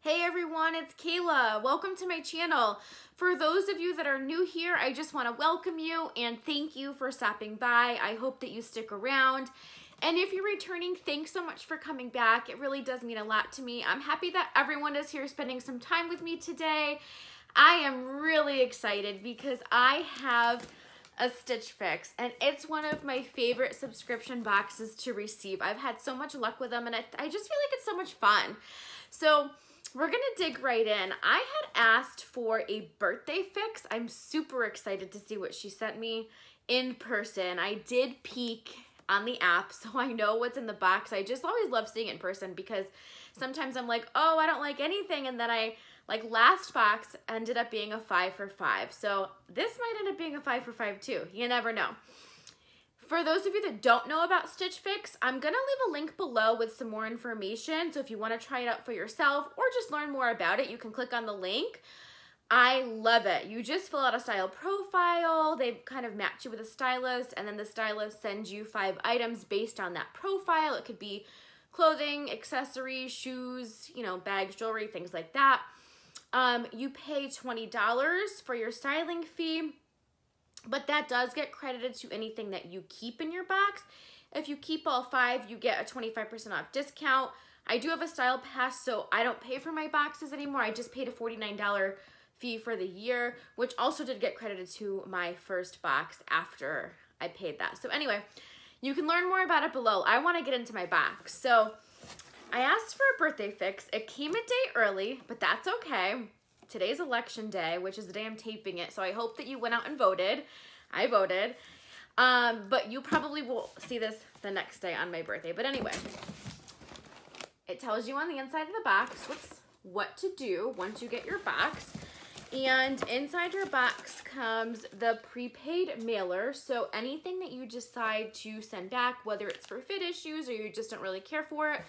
Hey everyone, it's Kayla. Welcome to my channel. For those of you that are new here, I just want to welcome you and thank you for stopping by. I hope that you stick around. And if you're returning, thanks so much for coming back. It really does mean a lot to me. I'm happy that everyone is here spending some time with me today. I am really excited because I have a Stitch Fix and it's one of my favorite subscription boxes to receive. I've had so much luck with them and I just feel like it's so much fun. So we're gonna dig right in. I had asked for a birthday fix. I'm super excited to see what she sent me in person. I did peek on the app, so I know what's in the box. I just always love seeing it in person because sometimes I'm like, oh, I don't like anything, and then last box ended up being a 5 for 5. So this might end up being a 5 for 5 too. You never know. For those of you that don't know about Stitch Fix, I'm gonna leave a link below with some more information. So if you wanna try it out for yourself or just learn more about it, you can click on the link. I love it. You just fill out a style profile. They kind of match you with a stylist, and then the stylist sends you 5 items based on that profile. It could be clothing, accessories, shoes, you know, bags, jewelry, things like that. You pay $20 for your styling fee, but that does get credited to anything that you keep in your box. If you keep all 5, you get a 25% off discount. I do have a style pass, so I don't pay for my boxes anymore. I just paid a $49 fee for the year, which also did get credited to my first box after I paid that. So anyway, you can learn more about it below. I want to get into my box. So I asked for a birthday fix. It came a day early, but that's okay. Today's election day, which is the day I'm taping it, so I hope that you went out and voted. I voted. But you probably will see this the next day on my birthday. But anyway, it tells you on the inside of the box what to do once you get your box. And inside your box comes the prepaid mailer. So anything that you decide to send back, whether it's for fit issues or you just don't really care for it,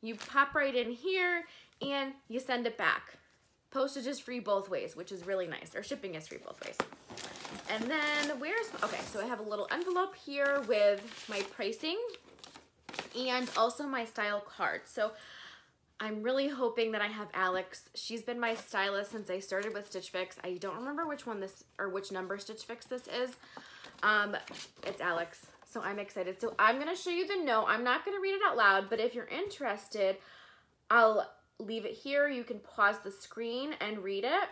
you pop right in here and you send it back. Postage is free both ways, which is really nice, or shipping is free both ways. And then okay, so I have a little envelope here with my pricing and also my style card. So I'm really hoping that I have Alex. She's been my stylist since I started with Stitch Fix. I don't remember which one which number Stitch Fix this is. It's Alex, so I'm excited. So I'm gonna show you the note. I'm not gonna read it out loud, but if you're interested, I'll leave it here. You can pause the screen and read it.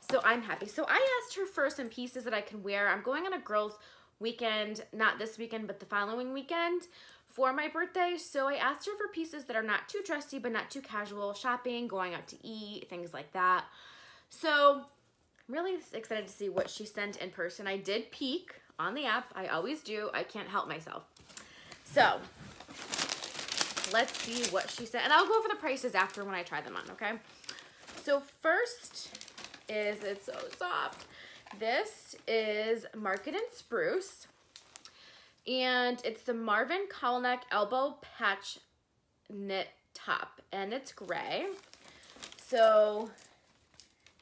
So I'm happy. So I asked her for some pieces that I can wear. I'm going on a girls' weekend, not this weekend, but the following weekend for my birthday. So I asked her for pieces that are not too dressy, but not too casual, shopping, going out to eat, things like that. So I'm really excited to see what she sent in person. I did peek on the app. I always do. I can't help myself. So let's see what she said. And I'll go over the prices after when I try them on, okay? So first is, it's so soft. This is Market and Spruce. And it's the Marvin Collar Elbow Patch Knit Top. And it's gray. So,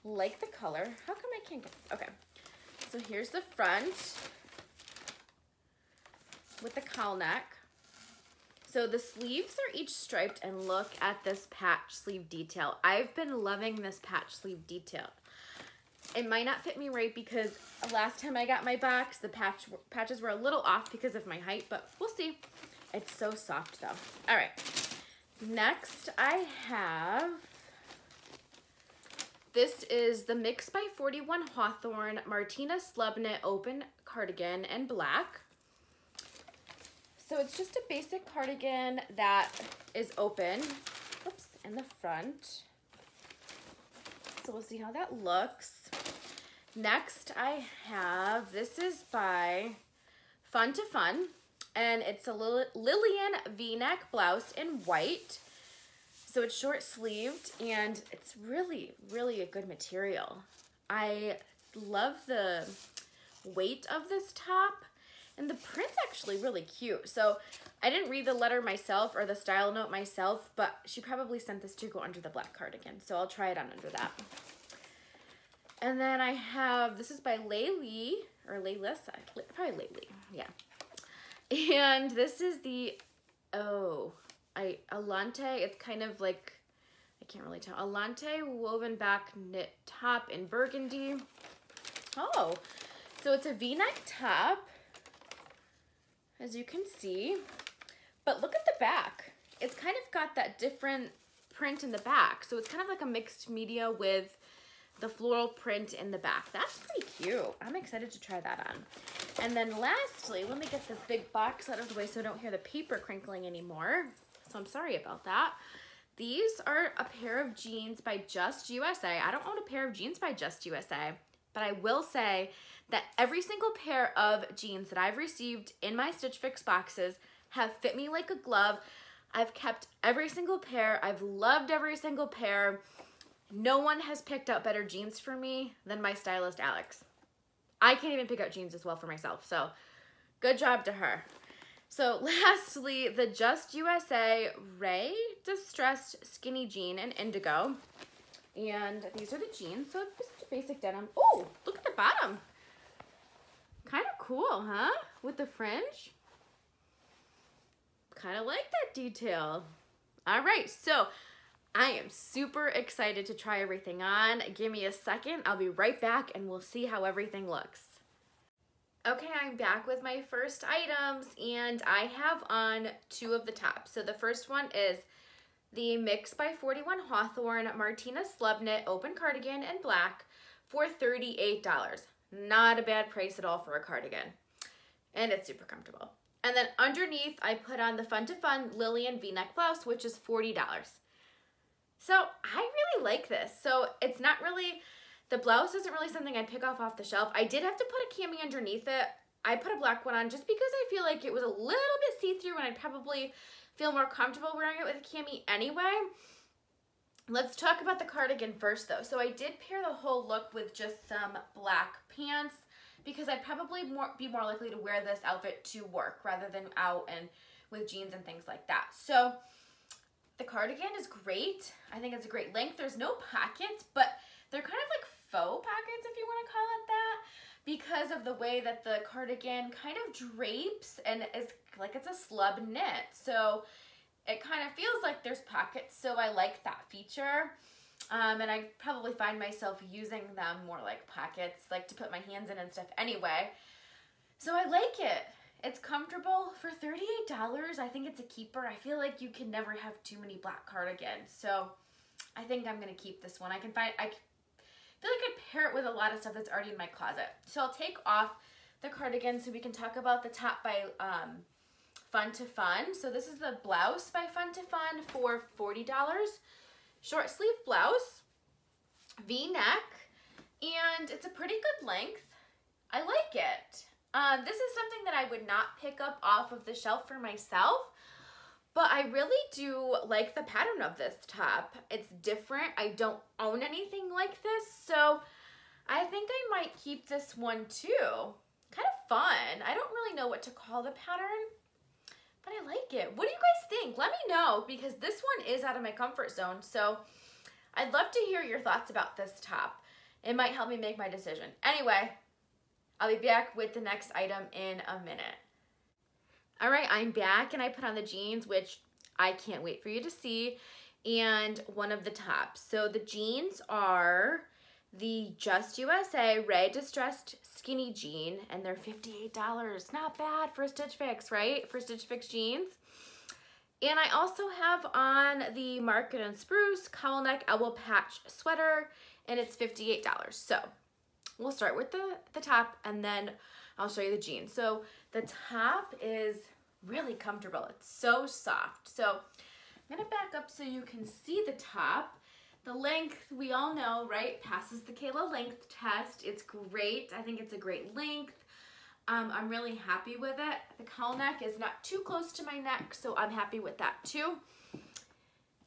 like the color. How come I can't get this? Okay. So here's the front with the cowl neck. So the sleeves are each striped, and look at this patch sleeve detail. I've been loving this patch sleeve detail. It might not fit me right because last time I got my box, the patches were a little off because of my height, but we'll see. It's so soft though. All right, next I have, this is the Mix by 41 Hawthorne Martina Slub Knit Open Cardigan in black. So it's just a basic cardigan that is open, oops, in the front. So we'll see how that looks. Next I have, this is by Fun to Fun, and it's a Lillian V-neck blouse in white. So it's short sleeved and it's really, really a good material. I love the weight of this top. And the print's actually really cute. So I didn't read the letter myself or the style note myself, but she probably sent this to go under the black cardigan. So I'll try it on under that. And then I have, this is by Laylee, or Laylis, probably Laylee, yeah. And this is the, Alante. It's kind of like, I can't really tell. Alante woven back knit top in burgundy. Oh, so it's a V-neck top, as you can see. But look at the back. It's kind of got that different print in the back. So it's kind of like a mixed media with the floral print in the back. That's pretty cute. I'm excited to try that on. And then lastly, let me get this big box out of the way so I don't hear the paper crinkling anymore. So I'm sorry about that. These are a pair of jeans by Just USA. I don't own a pair of jeans by Just USA, but I will say that every single pair of jeans that I've received in my Stitch Fix boxes have fit me like a glove. I've kept every single pair. I've loved every single pair. No one has picked out better jeans for me than my stylist, Alex. I can't even pick out jeans as well for myself, so good job to her. So lastly, the Just USA Ray Distressed Skinny Jean in Indigo. And these are the jeans, so just a basic denim. Oh, look at the bottom. Kind of cool, huh? With the fringe. Kind of like that detail. All right, so I am super excited to try everything on. Give me a second. I'll be right back and we'll see how everything looks. Okay, I'm back with my first items and I have on two of the tops. So the first one is the Mix by 41 Hawthorne Martina Slub Knit Open Cardigan in black for $38. Not a bad price at all for a cardigan. And it's super comfortable. And then underneath, I put on the Fun to Fun Lillian V-neck blouse, which is $40. So I really like this. So it's not really, the blouse isn't really something I'd pick off the shelf. I did have to put a cami underneath it. I put a black one on just because I feel like it was a little bit see-through and I'd probably feel more comfortable wearing it with a cami anyway. Let's talk about the cardigan first though. So I did pair the whole look with just some black pants because I'd probably be more likely to wear this outfit to work rather than out and with jeans and things like that. So the cardigan is great. I think it's a great length. There's no pockets, but they're kind of like faux pockets, if you want to call it that, because of the way that the cardigan kind of drapes and is like it's a slub knit. So it kind of feels like there's pockets, so I like that feature. And I probably find myself using them more like pockets, like to put my hands in and stuff anyway. So I like it. It's comfortable for $38. I think it's a keeper. I feel like you can never have too many black cardigans. So I think I'm going to keep this one. I feel like I'd pair it with a lot of stuff that's already in my closet. So I'll take off the cardigan so we can talk about the top by Fun to Fun. So this is the blouse by Fun to Fun for $40. Short sleeve blouse, V-neck, and it's a pretty good length. I like it. This is something that I would not pick up off of the shelf for myself, but I really do like the pattern of this top. It's different. I don't own anything like this, so I think I might keep this one too. Kind of fun. I don't really know what to call the pattern, but I like it. What do you guys think? Let me know, because this one is out of my comfort zone, so I'd love to hear your thoughts about this top. It might help me make my decision. Anyway, I'll be back with the next item in a minute. All right, I'm back and I put on the jeans, which I can't wait for you to see, and one of the tops. So the jeans are the Just USA Ray Distressed Skinny Jean, and they're $58. Not bad for Stitch Fix, right? For Stitch Fix jeans. And I also have on the Market and Spruce cowl neck elbow patch sweater, and it's $58. So we'll start with the top, and then I'll show you the jeans. So the top is really comfortable. It's so soft. So I'm gonna back up so you can see the top. The length, we all know, right? Passes the Kayla length test. It's great. I think it's a great length. I'm really happy with it. The cowl neck is not too close to my neck, so I'm happy with that too.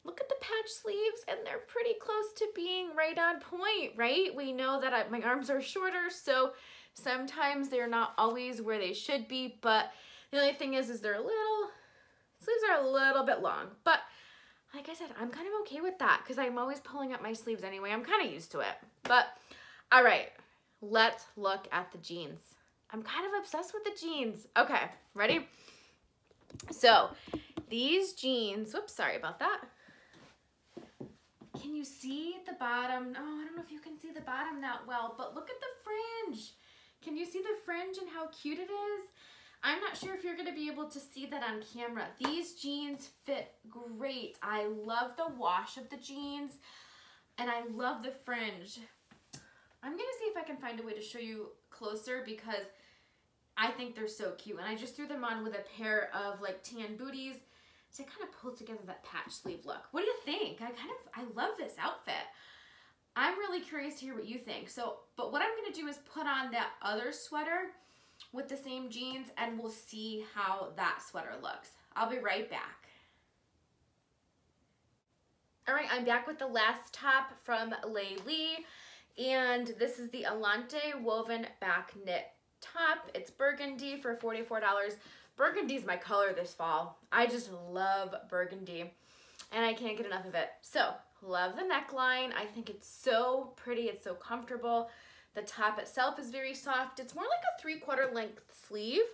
Look at the patch sleeves, and they're pretty close to being right on point, right? We know that my arms are shorter, so sometimes they're not always where they should be, but the only thing is sleeves are a little bit long, but like I said, I'm kind of okay with that because I'm always pulling up my sleeves anyway. I'm kind of used to it. But, all right, let's look at the jeans. I'm kind of obsessed with the jeans. Okay, ready? So, these jeans, whoops, sorry about that. see the bottom? Oh, I don't know if you can see the bottom that well, but look at the fringe. Can you see the fringe and how cute it is? I'm not sure if you're gonna be able to see that on camera. These jeans fit great. I love the wash of the jeans and I love the fringe. I'm gonna see if I can find a way to show you closer because I think they're so cute. And I just threw them on with a pair of like tan booties to kind of pull together that patch sleeve look. What do you think? I love this outfit. I'm really curious to hear what you think. But what I'm gonna do is put on that other sweater with the same jeans and we'll see how that sweater looks. I'll be right back. All right, I'm back with the last top from Lei Lee, and this is the Alante woven back knit top. It's burgundy for $44. Burgundy's my color this fall. I just love burgundy and I can't get enough of it. So, love the neckline. I think it's so pretty, it's so comfortable. The top itself is very soft. It's more like a 3/4 length sleeve.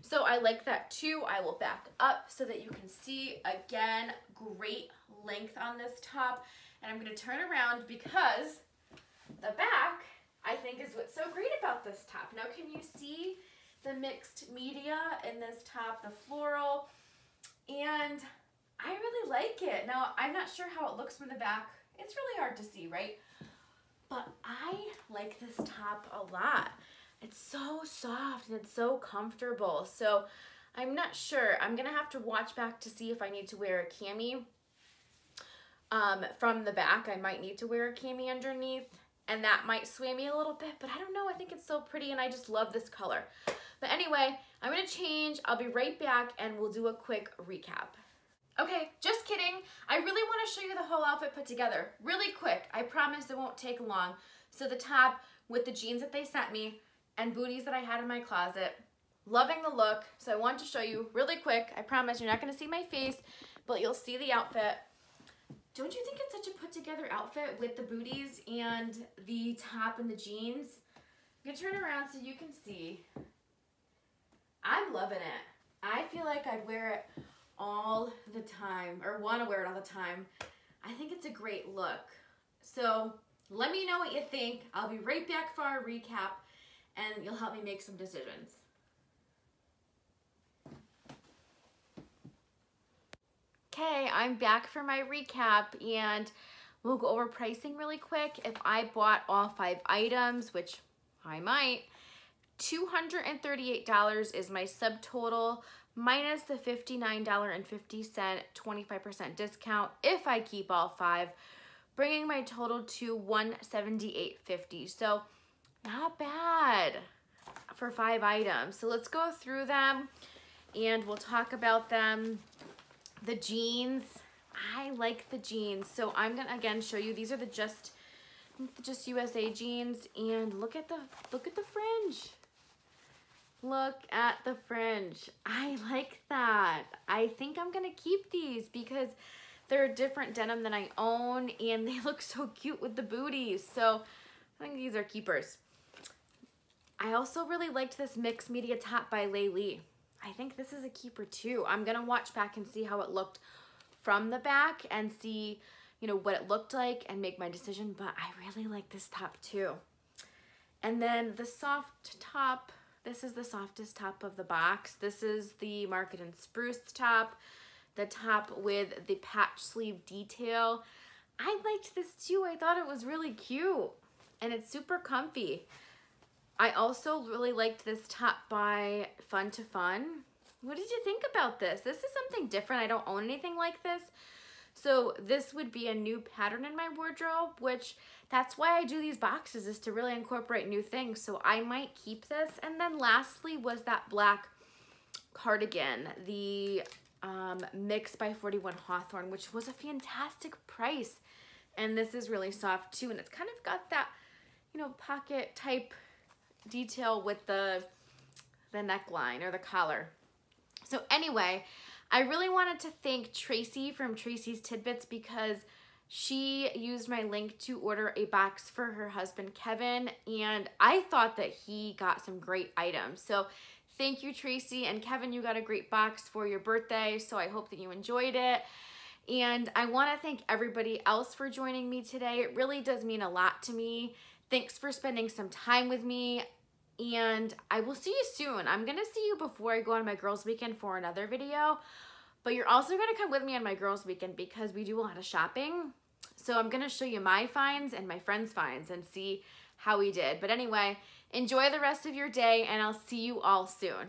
So I like that too. I will back up so that you can see, again, great length on this top. And I'm gonna turn around because the back, I think, is what's so great about this top. Now, can you see the mixed media in this top, the floral? And I really like it. Now, I'm not sure how it looks from the back. It's really hard to see, right? But I like this top a lot. It's so soft and it's so comfortable. So I'm not sure. I'm gonna have to watch back to see if I need to wear a cami. From the back, I might need to wear a cami underneath and that might sway me a little bit, but I don't know. I think it's so pretty and I just love this color. But anyway, I'm gonna change. I'll be right back and we'll do a quick recap. Okay, just kidding. I really want to show you the whole outfit put together really quick. I promise it won't take long. So the top with the jeans that they sent me and booties that I had in my closet. Loving the look. So I want to show you really quick. I promise you're not going to see my face, but you'll see the outfit. Don't you think it's such a put together outfit with the booties and the top and the jeans? I'm going to turn around so you can see. I'm loving it. I feel like I'd wear it all the time, or want to wear it all the time. I think it's a great look. So let me know what you think. I'll be right back for our recap and you'll help me make some decisions. Okay, I'm back for my recap and we'll go over pricing really quick. If I bought all 5 items, which I might, $238 is my subtotal, minus the $59.50 25% discount if I keep all 5, bringing my total to $178.50. So not bad for 5 items. So let's go through them and we'll talk about them. The jeans, I like the jeans. So I'm gonna again show you, these are the Just USA jeans, and look at the fringe. Look at the fringe. I like that. I think I'm gonna keep these because they're a different denim than I own and they look so cute with the booties. So I think these are keepers. I also really liked this mixed media top by Lei Lee. I think this is a keeper too. I'm gonna watch back and see how it looked from the back and see, you know, what it looked like and make my decision, but I really like this top too. And then the soft top, this is the softest top of the box. This is the Market and Spruce top, the top with the patch sleeve detail. I liked this too. I thought it was really cute and it's super comfy. I also really liked this top by Fun to Fun. What did you think about this? This is something different. I don't own anything like this. So this would be a new pattern in my wardrobe, which that's why I do these boxes, is to really incorporate new things. So I might keep this. And then lastly was that black cardigan, the Mix by 41 Hawthorne, which was a fantastic price. And this is really soft too. And it's kind of got that, you know, pocket type detail with the neckline or the collar. So anyway, I really wanted to thank Tracy from Tracy's Tidbits because she used my link to order a box for her husband, Kevin, and I thought that he got some great items. So thank you, Tracy. And Kevin, you got a great box for your birthday, so I hope that you enjoyed it. And I want to thank everybody else for joining me today. It really does mean a lot to me. Thanks for spending some time with me. And I will see you soon. I'm going to see you before I go on my girls' weekend for another video. But you're also going to come with me on my girls' weekend because we do a lot of shopping. So I'm going to show you my finds and my friends' finds and see how we did. But anyway, enjoy the rest of your day and I'll see you all soon.